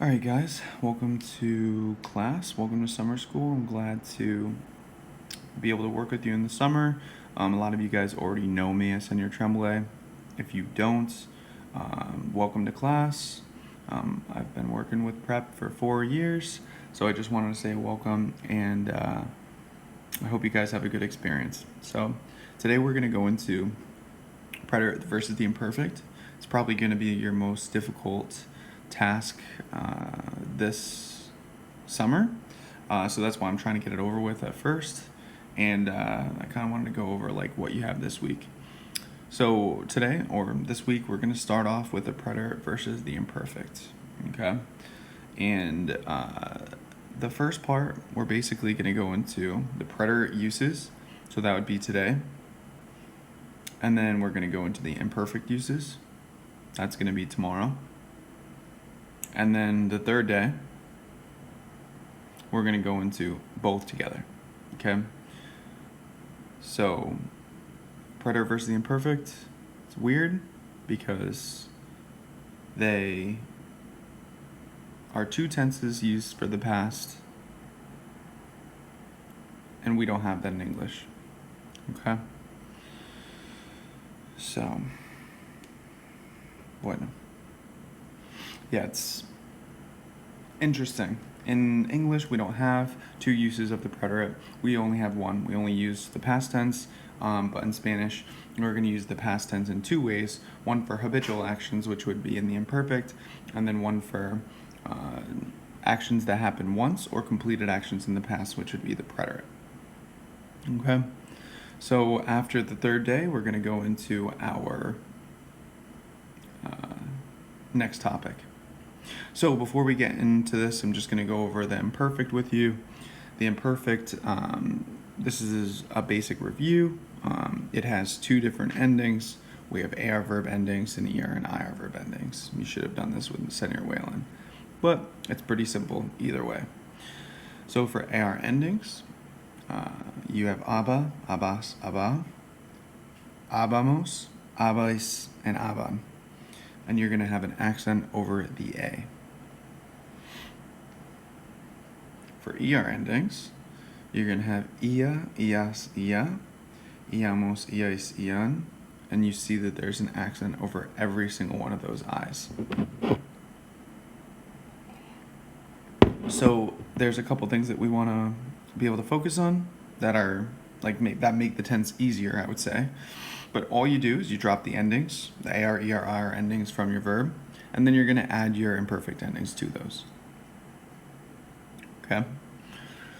All right, guys, welcome to class. Welcome to summer school. I'm glad to be able to work with you in the summer. A lot of you guys already know me as Senior Tremblay. If you don't, welcome to class. I've been working with prep for 4 years, so I just wanted to say welcome, and I hope you guys have a good experience. So today we're going to go into Preterite versus the Imperfect. It's probably going to be your most difficult task this summer, so that's why I'm trying to get it over with at first, and I kind of wanted to go over like what you have this week. So today or this week we're going to start off with the Preterite versus the Imperfect, okay? And the first part we're basically going to go into the Preterite uses, so that would be today, and then we're going to go into the imperfect uses. That's going to be tomorrow. And then the third day, we're going to go into both together, okay? So, Preterite versus the Imperfect, it's weird because they are two tenses used for the past, and we don't have that in English, okay? So, bueno. Yeah, it's interesting. In English, we don't have two uses of the preterite. We only have one. We only use the past tense, but in Spanish, we're going to use the past tense in two ways. One for habitual actions, which would be in the imperfect, and then one for actions that happen once or completed actions in the past, which would be the preterite. Okay? So after the third day, we're going to go into our next topic. So before we get into this, I'm just going to go over the imperfect with you. The imperfect, this is a basic review. It has two different endings. We have AR verb endings and ER and IR verb endings. You should have done this with Senior Whalen, but it's pretty simple either way. So for AR endings, you have ABA, ABAS, ABA, ABAMOS, ABAIS, and ABAN. And you're going to have an accent over the A. For ER endings, you're going to have IA, IAS, IA, IAMOS, IAIS, IAN, and you see that there's an accent over every single one of those I's. So there's a couple things that we want to be able to focus on that are that make the tense easier, I would say. But all you do is you drop the endings, the AR, ER, IR endings from your verb, and then you're going to add your imperfect endings to those. Okay?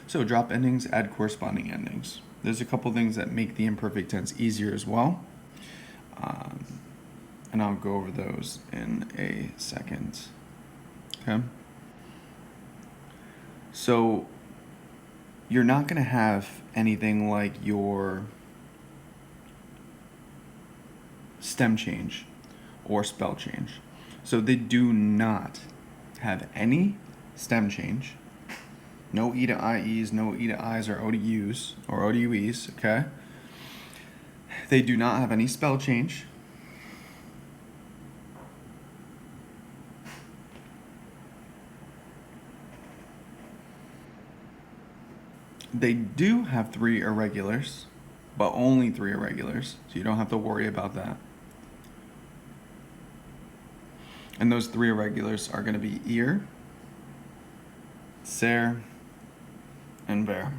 So drop endings, add corresponding endings. There's a couple things that make the imperfect tense easier as well. And I'll go over those in a second. Okay? So you're not going to have anything like your stem change or spell change. So they do not have any stem change. No E to IEs, no E to Is or O to Us or O to UEs, okay? They do not have any spell change. They do have three irregulars, but only three irregulars, so you don't have to worry about that. And those three irregulars are going to be ear, ser, and ver.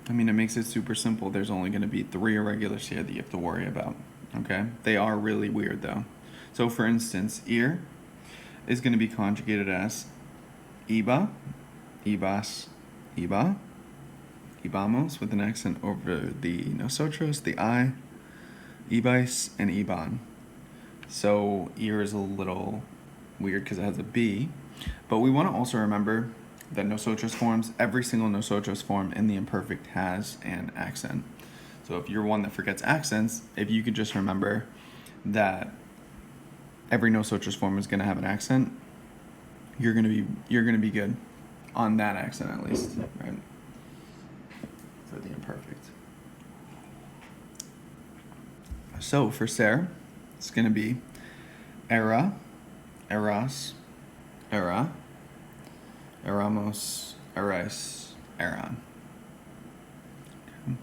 I mean, it makes it super simple. There's only going to be three irregulars here that you have to worry about, okay? They are really weird, though. So, for instance, ear is going to be conjugated as iba, ibas, iba, ibamos, with an accent over the nosotros, the I, ibais, and iban. So, ear is a little weird because it has a B, but we want to also remember that nosotros forms, every single nosotros form in the imperfect has an accent. So if you're one that forgets accents, if you could just remember that every nosotros form is going to have an accent, you're gonna be good. on that accent at least, right? For the imperfect. So for ser, it's going to be era, eras, era, eramos, erais, eran. Okay.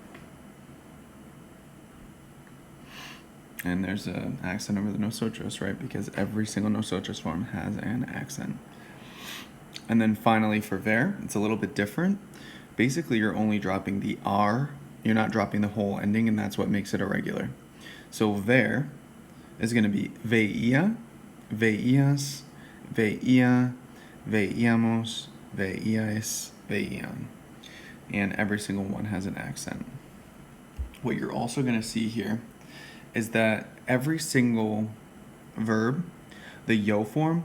And there's an accent over the nosotros, right? Because every single nosotros form has an accent. And then finally for ver, it's a little bit different. Basically, you're only dropping the R. You're not dropping the whole ending, and that's what makes it irregular. So ver is going to be veía, veías, veía, veíamos, veíais, veían. And every single one has an accent. What you're also going to see here is that every single verb, the yo form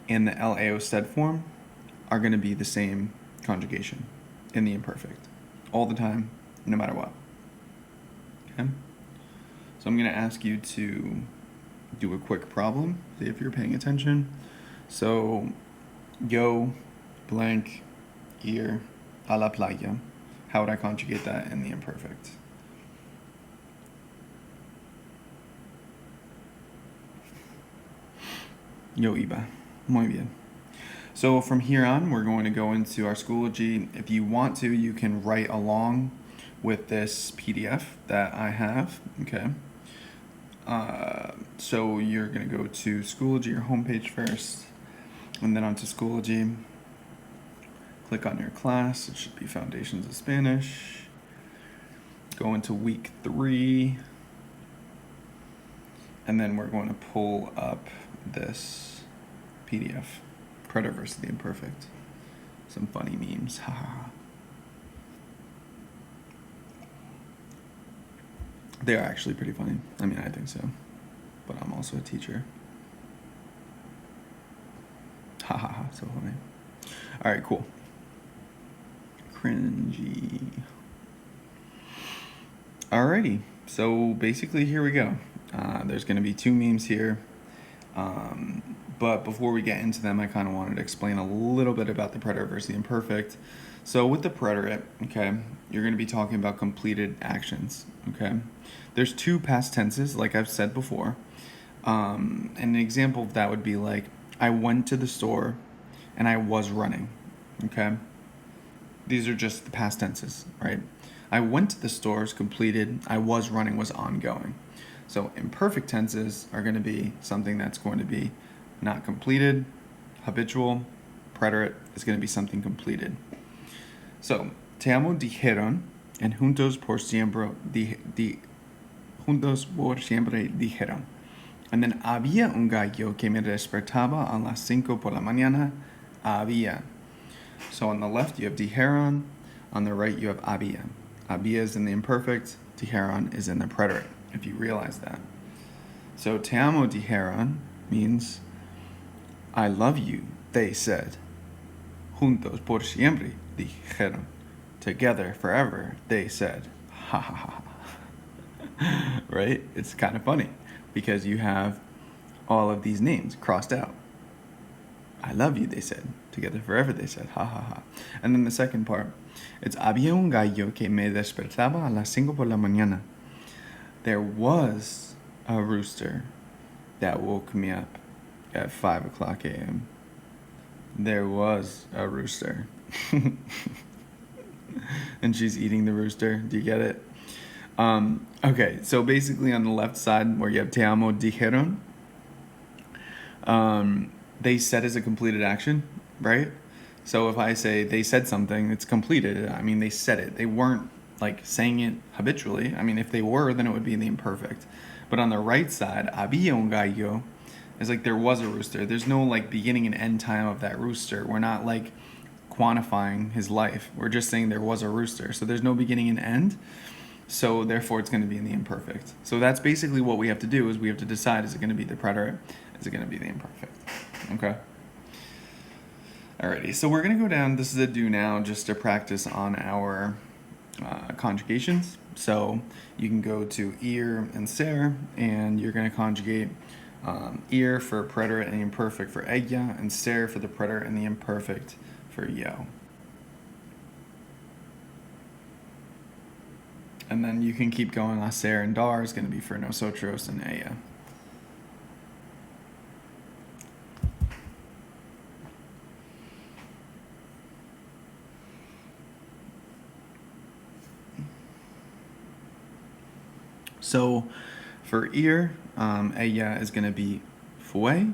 and the lao sed form, are going to be the same conjugation in the imperfect all the time, no matter what. Okay? So I'm going to ask you to do a quick problem, see if you're paying attention. So, yo, blank, ir, a la playa. How would I conjugate that in the imperfect? Yo iba. Muy bien. So from here on, we're going to go into our Schoology. If you want to, you can write along with this PDF that I have, okay? So you're going to go to Schoology, your homepage first, and then onto Schoology. Click on your class. It should be Foundations of Spanish. Go into week 3. And then we're going to pull up this PDF. Preterite versus the imperfect. Some funny memes. Ha ha ha. They are actually pretty funny. I mean, I think so. But I'm also a teacher. Ha ha ha. So funny. Alright, cool. Cringy. Alrighty. So basically, here we go. There's going to be 2 memes here. But before we get into them, I kind of wanted to explain a little bit about the preterite versus the imperfect. So with the preterite, okay, you're going to be talking about completed actions, okay? There's 2 past tenses, like I've said before. And an example of that would be like, I went to the store and I was running, okay? These are just the past tenses, right? I went to the store is completed, I was running was ongoing. So imperfect tenses are going to be something that's going to be not completed. Habitual preterite is going to be something completed. So, te amo dijeron, and juntos por siempre dijeron. And then había un gallo que me despertaba a las 5 por la mañana. Había. So on the left you have dijeron, on the right you have había. Había is in the imperfect, dijeron is in the preterite, if you realize that. So te amo dijeron means I love you, they said. Juntos por siempre dijeron. Together forever, they said. Ha ha ha. Right? It's kind of funny because you have all of these names crossed out. I love you, they said. Together forever, they said. Ha ha ha. And then the second part, it's había un gallo que me despertaba a las 5 por la mañana. There was a rooster that woke me up at 5 o'clock a.m. There was a rooster. And she's eating the rooster. Do you get it? Okay, so basically on the left side where you have te amo dijeron, they said is a completed action, right? So if I say they said something, it's completed. I mean, they said it. They weren't like saying it habitually. I mean, if they were, then it would be in the imperfect. But on the right side, había un gallo is like there was a rooster. There's no like beginning and end time of that rooster. We're not like quantifying his life. We're just saying there was a rooster. So there's no beginning and end. So therefore it's going to be in the imperfect. So that's basically what we have to do is we have to decide, is it going to be the preterite? Is it going to be the imperfect? Okay. Alrighty, so we're going to go down, this is a do now just to practice on our conjugations. So you can go to ir and ser, and you're going to conjugate ir for preterite and the imperfect for ella, and ser for the preterite and the imperfect for yo. And then you can keep going. Hacer and dar is going to be for nosotros and ella. So for ir, ella is going to be fue.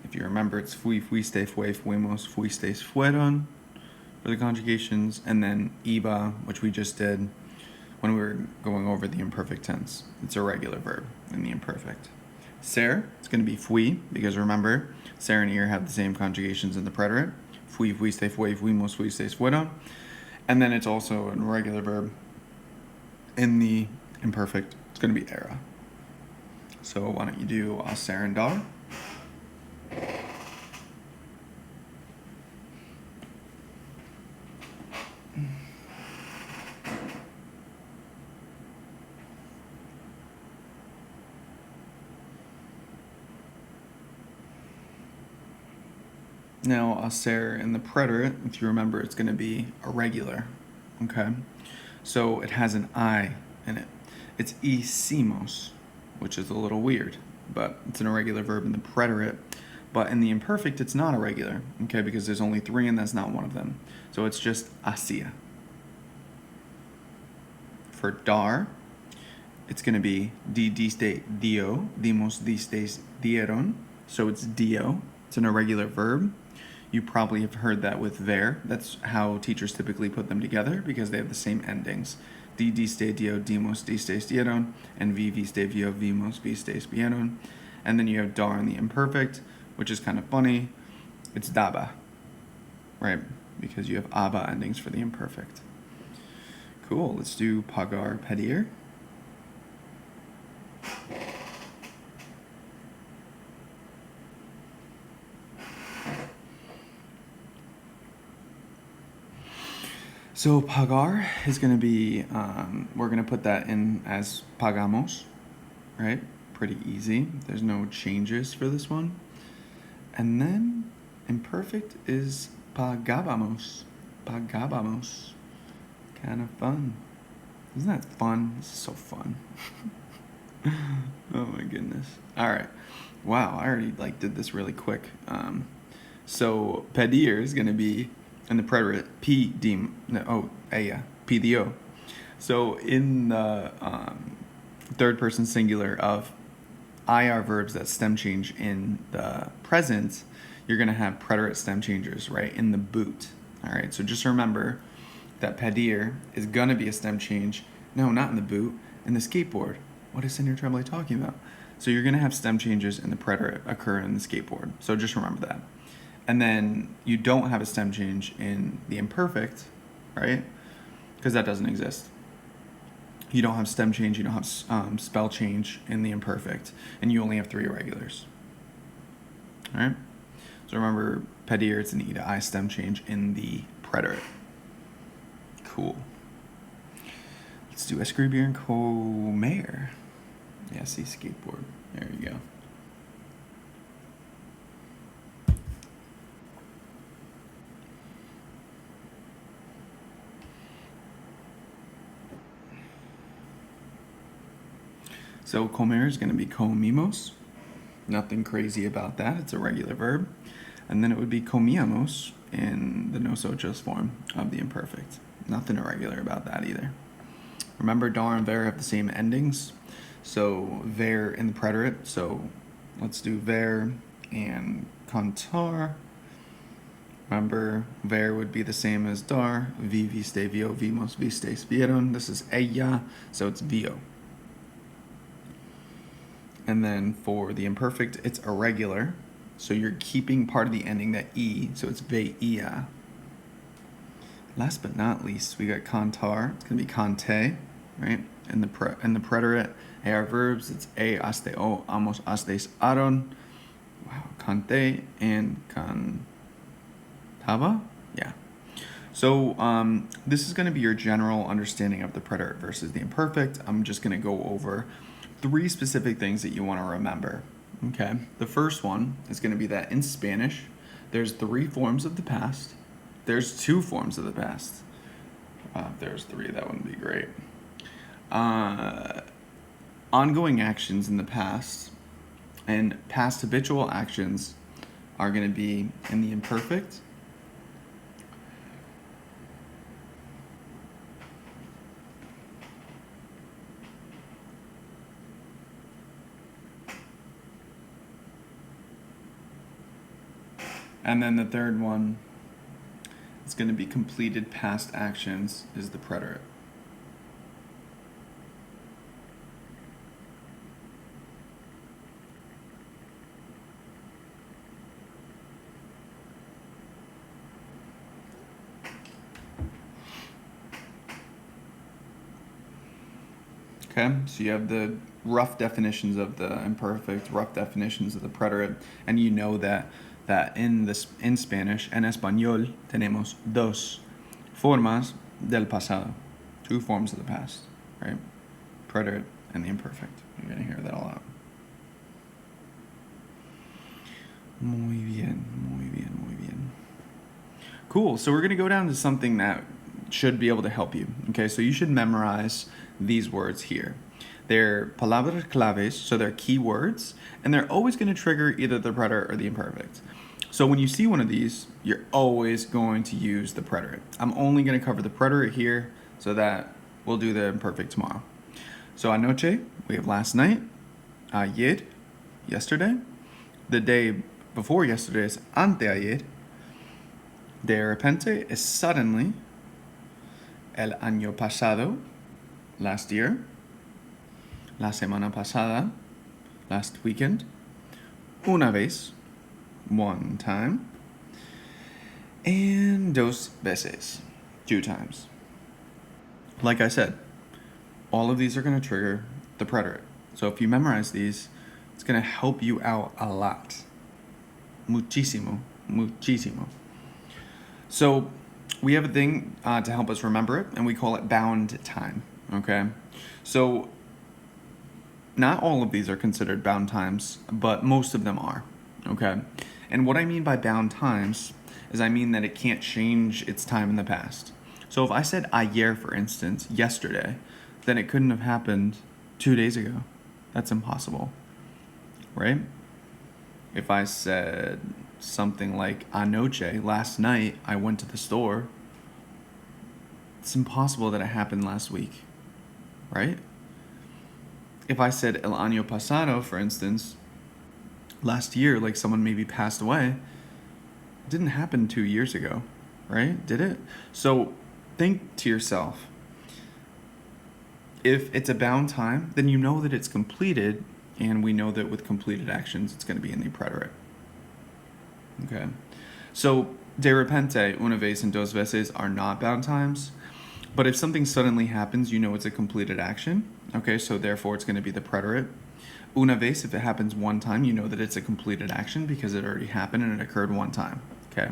If you remember, it's fui, fuiste, fue, fuimos, fuisteis, fueron for the conjugations. And then iba, which we just did when we were going over the imperfect tense. It's a regular verb in the imperfect. Ser, it's going to be fui, because remember, ser and ir have the same conjugations in the preterite. Fui, fuiste, fue, fuimos, fuisteis, fueron. And then it's also a regular verb in the imperfect. It's going to be era. So why don't you do ser and dar? Now, hacer in the preterite, if you remember, it's going to be irregular, okay? So it has an I in it. It's hicimos, which is a little weird, but it's an irregular verb in the preterite. But in the imperfect, it's not irregular, okay? Because there's only 3 and that's not one of them. So it's just hacía. For dar, it's going to be di, diste, dio, dimos, distes, dieron. So it's dio. It's an irregular verb. You probably have heard that with ver. That's how teachers typically put them together because they have the same endings. Di, diste, dio, dimos, distes, dieron, and vi, viste, vio, vimos, vistes, vieron. And then you have dar in the imperfect, which is kind of funny. It's daba, right? Because you have aba endings for the imperfect. Cool, let's do pagar, pedir. So pagar is going to be, we're going to put that in as pagamos, right? Pretty easy. There's no changes for this one. And then imperfect is pagábamos. Pagábamos. Kind of fun. Isn't that fun? This is so fun. Oh my goodness. All right. Wow, I already did this really quick. So pedir is going to be in the preterite, PDO. So in the third person singular of IR verbs that stem change in the present, you're going to have preterite stem changers, right, in the boot. All right, so just remember that pedir is going to be a stem change. No, not in the boot, in the skateboard. What is Señor Tremblay talking about? So you're going to have stem changes in the preterite occur in the skateboard. So just remember that. And then you don't have a stem change in the imperfect, right? Because that doesn't exist. You don't have stem change, you don't have spell change in the imperfect, and you only have 3 irregulars. All right? So remember, pedir, it's an E to I stem change in the preterite. Cool. Let's do escribir and comer. Yeah, see, skateboard. There you go. So comer is going to be comimos. Nothing crazy about that. It's a regular verb. And then it would be comíamos in the nosotros form of the imperfect. Nothing irregular about that either. Remember, dar and ver have the same endings. So ver in the preterite. So let's do ver and cantar. Remember, ver would be the same as dar. Vi, viste, vio, vimos, vistes, vieron. This is ella, so it's vio. And then for the imperfect, it's irregular. So you're keeping part of the ending, that E, so it's veía. Last but not least, we got cantar. It's going to be cante, right? In the preterite, AR verbs, it's a, aste, o, amos, astes, aron. Wow, cante and cantaba? Yeah. So this is going to be your general understanding of the preterite versus the imperfect. I'm just going to go over 3 specific things that you want to remember. Okay, the first one is going to be that in Spanish, there's 3 forms of the past, there's two forms of the past. If there's three, that wouldn't be great. Ongoing actions in the past and past habitual actions are going to be in the imperfect. And then the third one is going to be completed past actions is the preterite. Okay, so you have the rough definitions of the imperfect, rough definitions of the preterite, and you know that in Spanish, en español, tenemos dos formas del pasado, two forms of the past, right? Preterite and the imperfect. You're gonna hear that a lot. Muy bien, muy bien, muy bien. Cool. So we're gonna go down to something that should be able to help you. Okay, so you should memorize these words here. They're palabras claves, so they're key words, and they're always going to trigger either the preterite or the imperfect. So when you see one of these, you're always going to use the preterite. I'm only going to cover the preterite here, so that we'll do the imperfect tomorrow. So anoche, we have last night. Ayer, yesterday. The day before yesterday is anteayer. De repente is suddenly. El año pasado, last year. La semana pasada, last weekend. Una vez, one time. And dos veces, two times. Like I said, all of these are going to trigger the preterite. So if you memorize these, it's going to help you out a lot. Muchísimo, muchísimo. So we have a thing to help us remember it, and we call it bound time, okay? So not all of these are considered bound times, but most of them are, okay? And what I mean by bound times is I mean that it can't change its time in the past. So if I said ayer, for instance, yesterday, then it couldn't have happened 2 days ago. That's impossible, right? If I said something like anoche, last night, I went to the store, it's impossible that it happened last week, right? If I said el año pasado, for instance, last year, like someone maybe passed away, it didn't happen 2 years ago, right? Did it? So think to yourself, if it's a bound time, then you know that it's completed, and we know that with completed actions, it's going to be in the preterite. Okay, so de repente, una vez and dos veces are not bound times, but if something suddenly happens, you know it's a completed action. Okay, so therefore it's going to be the preterite. Una vez, if it happens one time, you know that it's a completed action because it already happened and it occurred one time. Okay,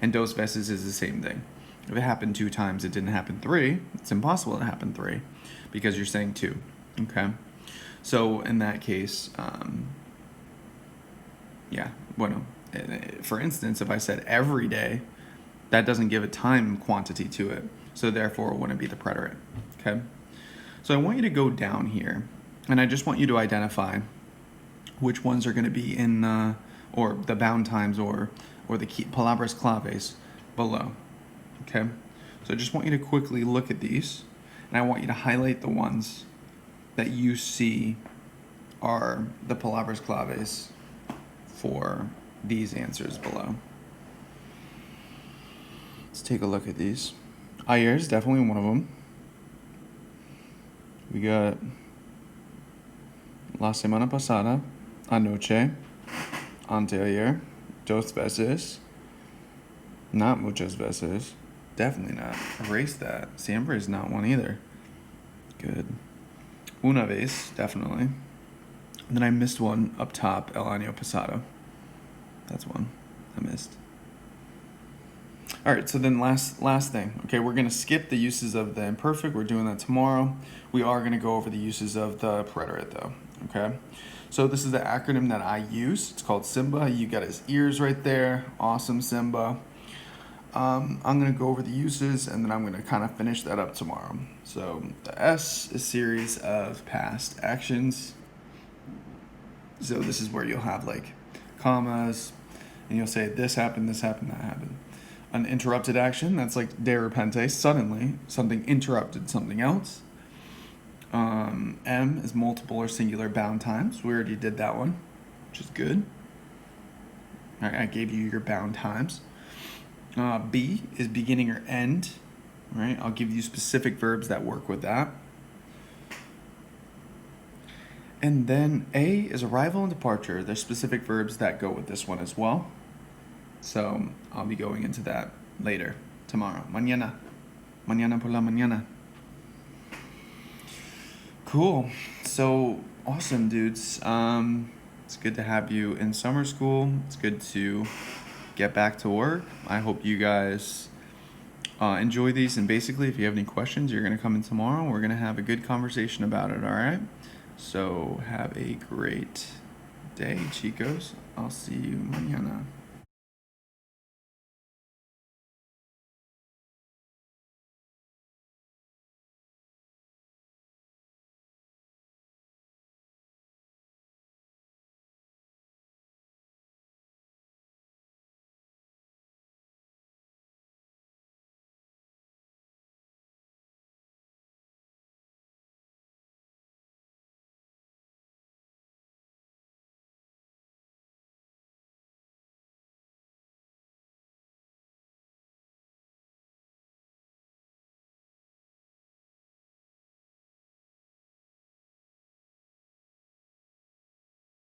and dos veces is the same thing. If it happened 2 times, it didn't happen 3. It's impossible to happen 3 because you're saying 2. Okay, so in that case, for instance, if I said every day, that doesn't give a time quantity to it. So therefore, it wouldn't be the preterite. Okay, so I want you to go down here, and I just want you to identify which ones are going to be in or the bound times or the key palabras claves below. Okay, so I just want you to quickly look at these, and I want you to highlight the ones that you see are the palabras claves for these answers below. Let's take a look at these. Ayer is definitely one of them. We got la semana pasada, anoche, anteayer, dos veces, not muchas veces, definitely not. Erase that. Siempre is not one either. Good. Una vez, definitely. And then I missed one up top, el año pasado. That's one I missed. All right, so then last thing. Okay, we're going to skip the uses of the imperfect. We're doing that tomorrow. We are going to go over the uses of the preterite, though. Okay, so this is the acronym that I use. It's called Simba. You got his ears right there. Awesome, Simba. I'm going to go over the uses and then I'm going to kind of finish that up tomorrow. So the S is series of past actions. So this is where you'll have like commas and you'll say this happened, that happened. An interrupted action, that's like de repente, suddenly, something interrupted something else. M is multiple or singular bound times. We already did that one, which is good. All right, I gave you your bound times. B is beginning or end. All right, I'll give you specific verbs that work with that. And then A is arrival and departure. There's specific verbs that go with this one as well. So I'll be going into that later, tomorrow. Mañana. Mañana por la mañana. Cool. So awesome, dudes. It's good to have you in summer school. It's good to get back to work. I hope you guys enjoy these. And basically, if you have any questions, you're going to come in tomorrow. We're going to have a good conversation about it, all right? So have a great day, chicos. I'll see you mañana.